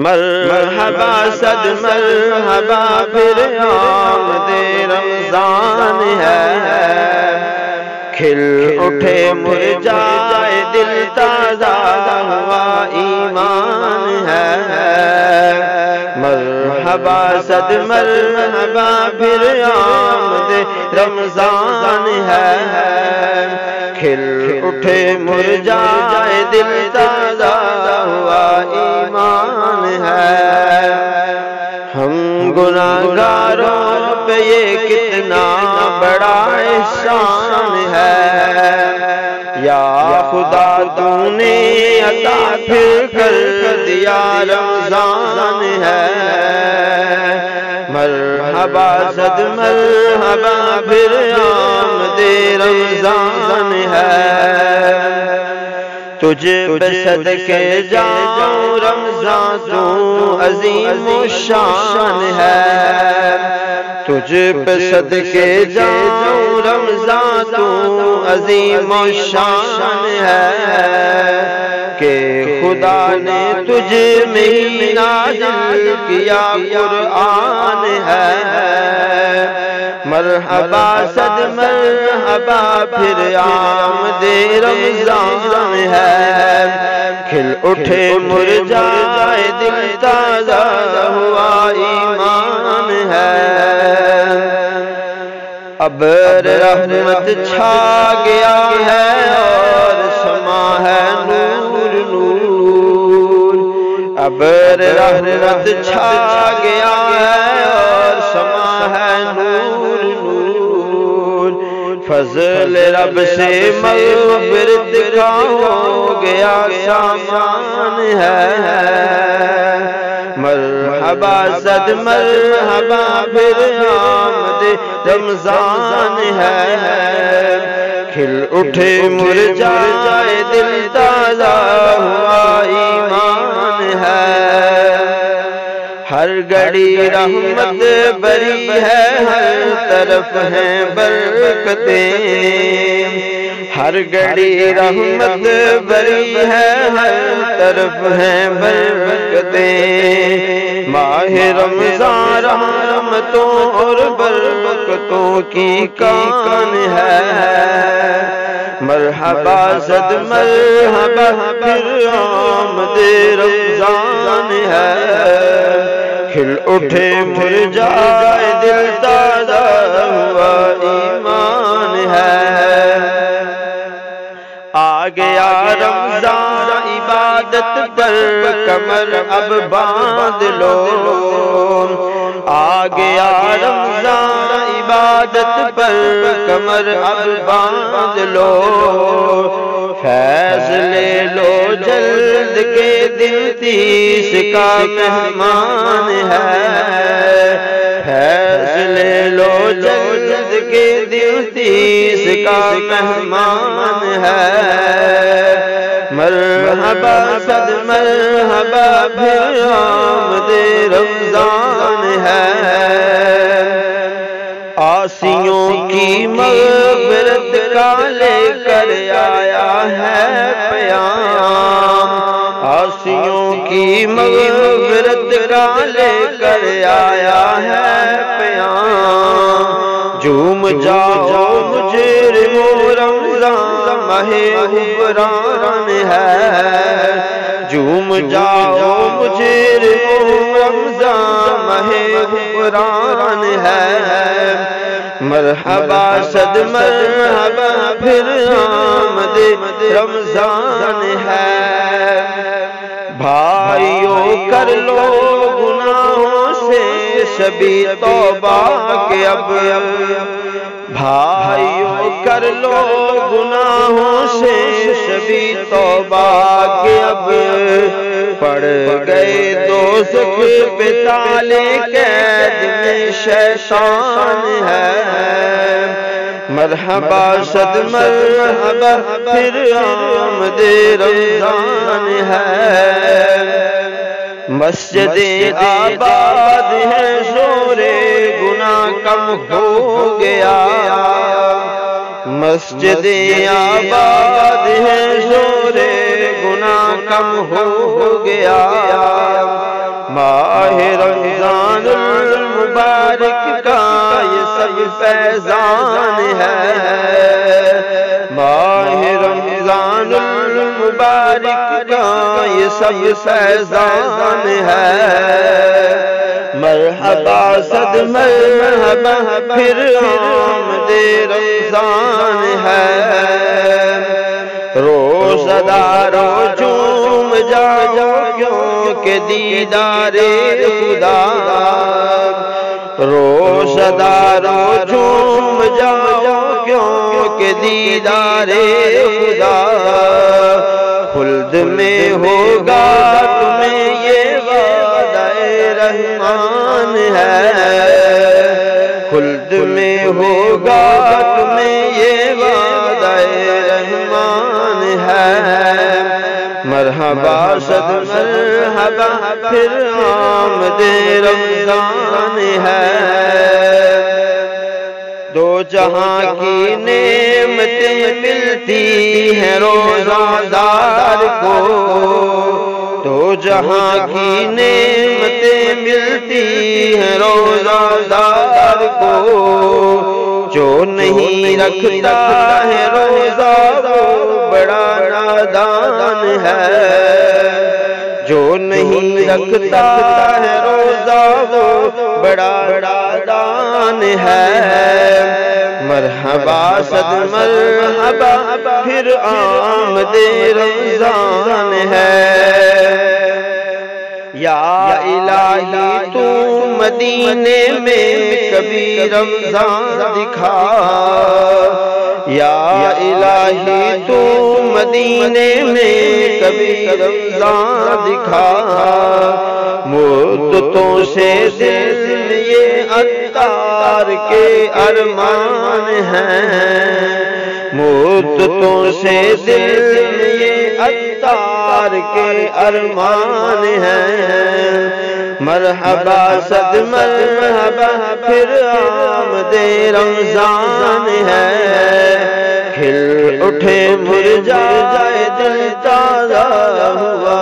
مرحبا صد مرحبا پھر آمد رمضان ہے، کھل اٹھے مرجائے دل تازہ ہوا ایمان ہے۔ مرحبا صد مرحبا پھر آمد رمضان ہے، کھل اٹھے مرجائے دل تازہ ہوا ایمان ہے۔ ہم گناہگاروں پہ یہ کتنا بڑا احسان ہے، یا خدا تو نے عطا پھر کر دیا رمضان ہے۔ مرحبا صد مرحبا پھر آمد رمضان ہے، تجھ پہ صدقے جاؤں رمضان تو عظیم و شان ہے، تجھ پہ صدقے جاؤں رمضان تو عظیم و شان ہے، کہ خدا نے تجھ میں ہی نازل کیا قرآن ہے۔ مرحبا صد مرحبا پھر آمد رمضان ہے، کھل اٹھے مرجائے دل تازہ ہوا ایمان ہے۔ ابر رحمت چھا گیا ہے اور سما ہے نور نور، ابر رحمت چھا گیا ہے اور سما ہے نور نور، فضل رب سے مغفرت کا ہو گیا سامان ہے۔ مرحبا صد مرحبا پھر آمد رمضان ہے، کھل اٹھے مرجائے دل تازہ ہوا ایمان ہے۔ ہر گھڑی رحمت بری ہے، ہر طرف ہیں برکتیں، ہر گھڑی رحمت بری ہے، ہر طرف ہیں برکتیں۔ ماہ رمضان رحمتوں اور برکتوں کی کان ہے۔ مرحبا صد مرحبا پھر آمد رمضان ہے، کھل اٹھے مرجائے دل تازہ ہوا ایمان ہے۔ آ گیا رمضان عبادت پر کمر اب باندھ لو، آ گیا رمضان عبادت پر کمر اب باندھ لو، فیض لے لو جلد کے دن 30 کا مہمان ہے، فیض لے لو جلد کے دن 30 کا مہمان ہے۔ مرحبا صد مرحبا پھر آمد رمضان ہے، عاصیوں کی مغفرت کا لے کر آیا ہے پیام، عاصیوں کی مغفرت کا لے کر آیا ہے پیام۔ جھوم جاؤ مجرمو رمضان ماہ غفران ہے، جھوم جاؤ مجرمو رمضان ماہ غفران ہے۔ مرحبا صد مرحبا پھر آمد رمضان ہے، بھائیوں کر لو گناہوں سے شبی توبہ کے اب، بھائیوں کر لو گناہوں سے شبی توبہ کے اب، پڑ گئے دوزخ پہ تالے قید میں شیطان ہے۔ مرحبا صد مرحبا پھر آمد رمضان ہے، مسجدیں آباد ہیں زور گناہ کم ہو گیا، مسجدیں آباد ہیں زور گناہ کم ہو گیا، فیضان ہے، ماہ رمضان المبارک کا یہ سب فیضان ہے۔ مرحبا صد مرحبا پھر آمد رمضان ہے، روزہ دارو جھوم جاؤ کیونکہ دیدار خدا، روزہ دارو جھوم جاؤ کیونکہ دیدار خدا، خلد میں ہوگا تمہیں یہ وعدہ رحمان ہے، خلد میں ہوگا تمہیں یہ وعدہ رحمان ہے۔ مرحبا صد مرحبا پھر آمد رمضان ہے، دو جہاں کی نعمتیں ملتی ہیں روزہ دار کو، دو جہاں کی نعمتیں ملتی ہیں روزہ دار کو، جو نہیں رکھتا ہے روزہ وہ بڑا نادان ہے، جو نہیں رکھتا ہے روزہ وہ بڑا نادان ہے۔ مرحبا صد مرحبا پھر آمد رمضان ہے، یا الہی تو مدینے میں کبھی رمضان دکھا، یا الہی تو مدینے میں کبھی رمضان دکھا، مدتوں سے دل یہ عطار کے ارمان ہیں، مدتوں سے دل یہ عطار کے ارمان ہیں۔ مرحبا صد مرحبا پھر آمد رمضان ہے، کھل اٹھے مرجائے دل تازہ ہوا